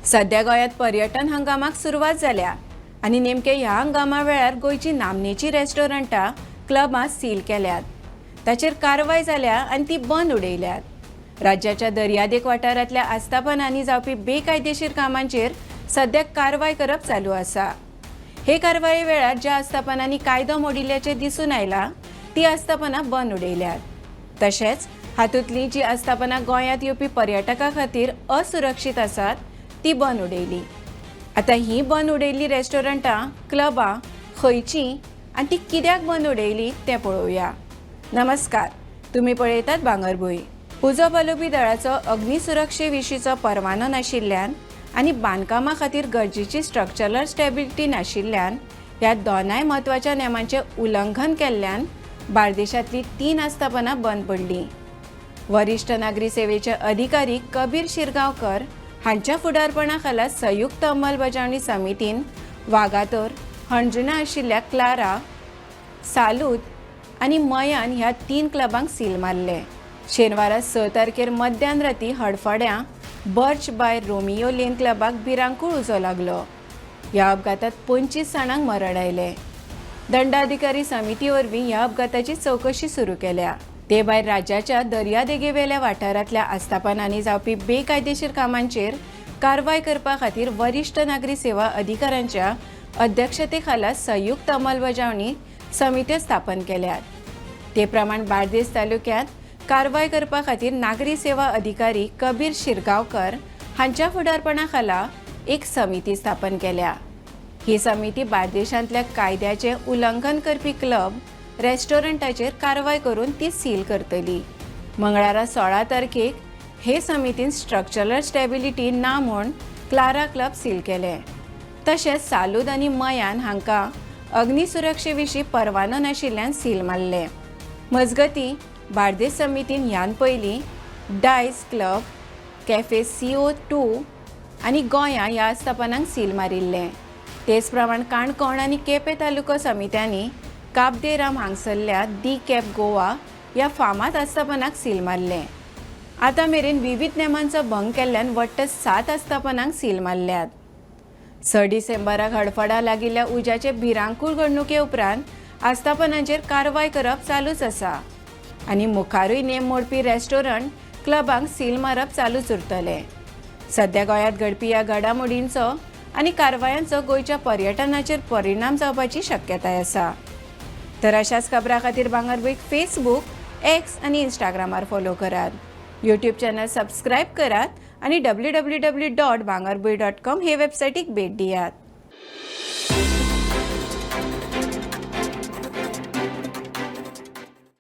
सध्या गोंयांत पर्यटन हंगामाक सुरवात जाल्या आणि नेमके ह्या हंगामा वेळार गोंयची नामनेची रेस्टॉरंटां क्लबां सील केल्यात। ताचेर कारवाय जाल्या आणि ती बंद उडयल्यात। राज्याच्या दर्यादेग वाठारांतल्या आस्थापनांनी जावपी बेकायदेशीर कामांचेर सध्या कारवाय करप चालू आसा। हे कारवाये वेळार ज्या आस्थापनांनी कायदो मोडिल्ल्याचे दिसून आयला ती आस्थापनां बंद उडयल्यात। तशेंच हातूंतली जी आस्थापनां गोंयांत येवपी पर्यटकां खातीर असुरक्षीत आसात ती बंद उडयली। आता ही बंद उडयल्ली रेस्टॉरंटां क्लबां खंयचीं आनी ती कित्याक बंद उडयली तें पळोवया। नमस्कार, तुमी पळयतात भांगरभूंय। उजो पालोवपी दळाचो अग्निसुरक्षे विशींचो परवानो नाशिल्ल्यान आनी बांदकामा खातीर गरजेची स्ट्रक्चरल स्टॅबिलिटी नाशिल्ल्यान ह्या दोनाय म्हत्वाच्या नेमांचें उल्लंघन केल्ल्यान बार्देशांतलीं 3 आस्थापनां बंद पडलीं। वरिश्ठ नागरी सेवेचे अधिकारी कबीर शिरगांवकर हांच्या फुडारपणा खाला संयुक्त अंमलबजावणी समितीन वागातोर हणजुणा आशिल्ल्या क्लारा, सालूद आनी मयान ह्या 3 क्लबांक सील मारले। शेनवारा 6 तारखेर मध्यान राती हडफड्यां बर्च बाय रोमियो लेन क्लबाक भिरांकूळ उजो लागलो। ह्या अपघातांत 25 जाणांक मरण आयले। दंडाधिकारी समिती वरवीं ह्या अपघाताची चवकशी सुरू केल्या। ते भायर राज्याच्या दर्यादेगेवेल्या वाठारांतल्या आस्थापनांनी जावपी बेकायदेशीर कामांचेर कारवाय करपा खातीर वरिश्ठ नागरी सेवा अधिकाऱ्यांच्या अध्यक्षते खाला संयुक्त अंमलबजावणी समित्यो स्थापन केल्यात। ते प्रमाण बार्देस तालुक्यांत कारवाय करपा खातीर नागरी सेवा अधिकारी कबीर शिरगांवकर हांच्या फुडारपणा खाला एक समिती स्थापन केल्या। ही समिती बार्देशांतल्या कायद्याचें उल्लंघन करपी क्लब रेस्टॉरंटाचेर कारवाय करून ती सील करतली। मंगळारा 16 तारखेक हे समितीन स्ट्रक्चरल स्टॅबिलिटी ना म्हूण क्लारा क्लब सील केले। तशेंच सालूद आनी मयान हांकां अग्निसुरक्षे विशीं परवानो नाशिल्ल्यान सील मारले। मजगतीं बार्देस समितीन ह्यान पयलीं डायस क्लब, कॅफे CO2 आनी गोंया ह्या आस्थापनांक सील मारिल्ले। तेच प्रमाण काणकोण आनी केपें तालुको समित्यांनी काब दे राम हांगसरल्या दी कॅप गोवा ह्या फामाद आस्थापनाक सील मारले। आतां मेरेन विविध नेमांचो भंग केल्ल्यान वट्ट 7 आस्थापनांक सील मारल्यात। 6 डिसेंबराक हडफडा लागिल्ल्या उज्याचे भिरांकूळ घडणुके उपरांत आस्थापनांचेर कारवाय करप चालूच आसा आनी मुखारूय नेम मोडपी रेस्टॉरंट क्लबांक सील मारप चालूच उरतले। सध्या गोंयांत घडपी ह्या घडामोडींचो आनी कारवायांचो गोंयच्या पर्यटनाचेर परिणाम जावपाची शक्यताय आसा। तर अशाच खबरां खातीर भांगरभूंयक फेसबूक, X आनी इंस्टाग्रामार फॉलो करात। यूट्यूब चॅनल सबस्क्रायब करात आनी www.bhangarbuy.com हे वेबसायटीक भेट दियात।